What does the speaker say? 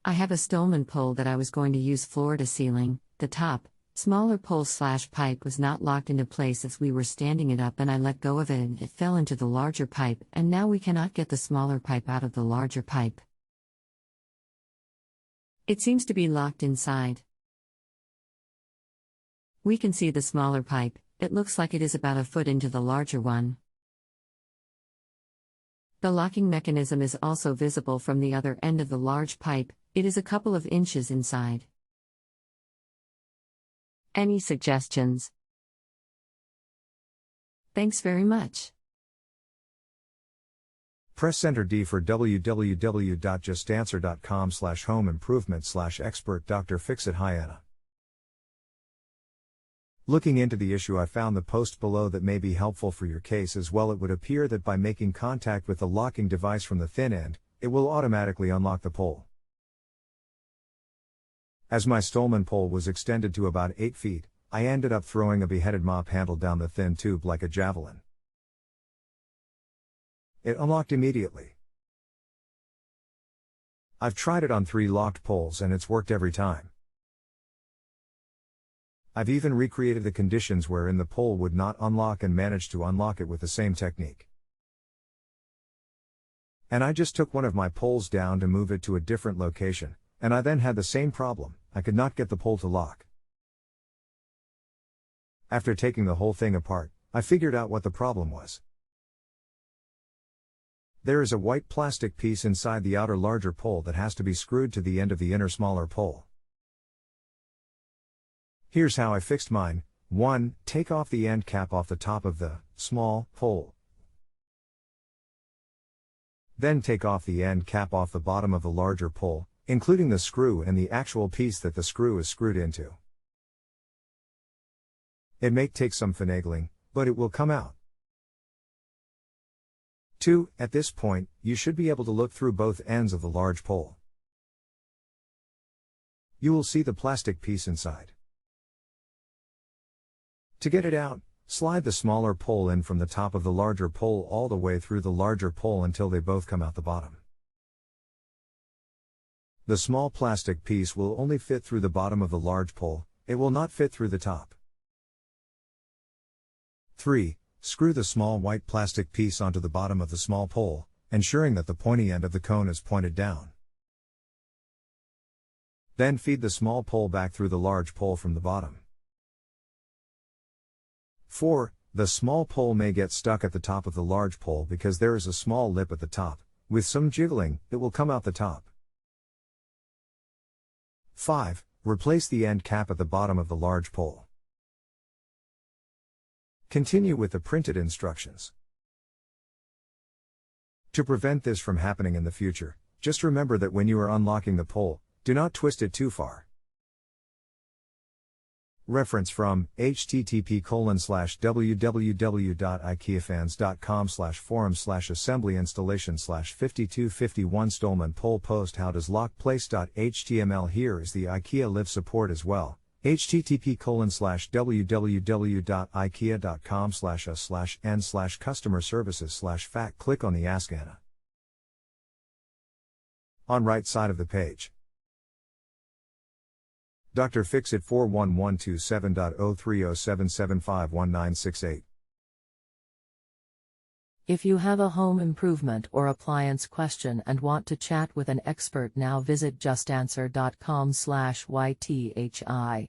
I have a stolmen pole that I was going to use floor to ceiling. The top, smaller pole/pipe was not locked into place as we were standing it up, and I let go of it and it fell into the larger pipe, and now we cannot get the smaller pipe out of the larger pipe. It seems to be locked inside. We can see the smaller pipe. It looks like it is about a foot into the larger one. The locking mechanism is also visible from the other end of the large pipe. It is a couple of inches inside. Any suggestions? Thanks very much. Press Enter D for www.justanswer.com/home-improvement/expert Dr. Fixit. Hi Anna. Looking into the issue, I found the post below that may be helpful for your case as well. It would appear that by making contact with the locking device from the thin end, it will automatically unlock the pole. As my stolmen pole was extended to about 8 feet, I ended up throwing a beheaded mop handle down the thin tube like a javelin. It unlocked immediately. I've tried it on 3 locked poles and it's worked every time. I've even recreated the conditions wherein the pole would not unlock and managed to unlock it with the same technique. And I just took one of my poles down to move it to a different location, and I then had the same problem. I could not get the pole to lock. After taking the whole thing apart, I figured out what the problem was. There is a white plastic piece inside the outer larger pole that has to be screwed to the end of the inner smaller pole. Here's how I fixed mine. 1. Take off the end cap off the top of the small pole. Then take off the end cap off the bottom of the larger pole, including the screw and the actual piece that the screw is screwed into. It may take some finagling, but it will come out. 2. At this point, you should be able to look through both ends of the large pole. You will see the plastic piece inside. To get it out, slide the smaller pole in from the top of the larger pole all the way through the larger pole until they both come out the bottom. The small plastic piece will only fit through the bottom of the large pole, it will not fit through the top. 3. Screw the small white plastic piece onto the bottom of the small pole, ensuring that the pointy end of the cone is pointed down. Then feed the small pole back through the large pole from the bottom. 4. The small pole may get stuck at the top of the large pole because there is a small lip at the top. With some jiggling, it will come out the top. 5. Replace the end cap at the bottom of the large pole. Continue with the printed instructions. To prevent this from happening in the future, just remember that when you are unlocking the pole, do not twist it too far. Reference from http://www.ikeafans.com/forum/assembly installation/5251 stolmen pole post how does lock place.html. Here is the IKEA live support as well. http://www.ikea.com/a/n/customer services/fact. Click on the Ask Anna on right side of the page. Dr. Fixit 41127.03077511968. If you have a home improvement or appliance question and want to chat with an expert now, visit justanswer.com/ythi.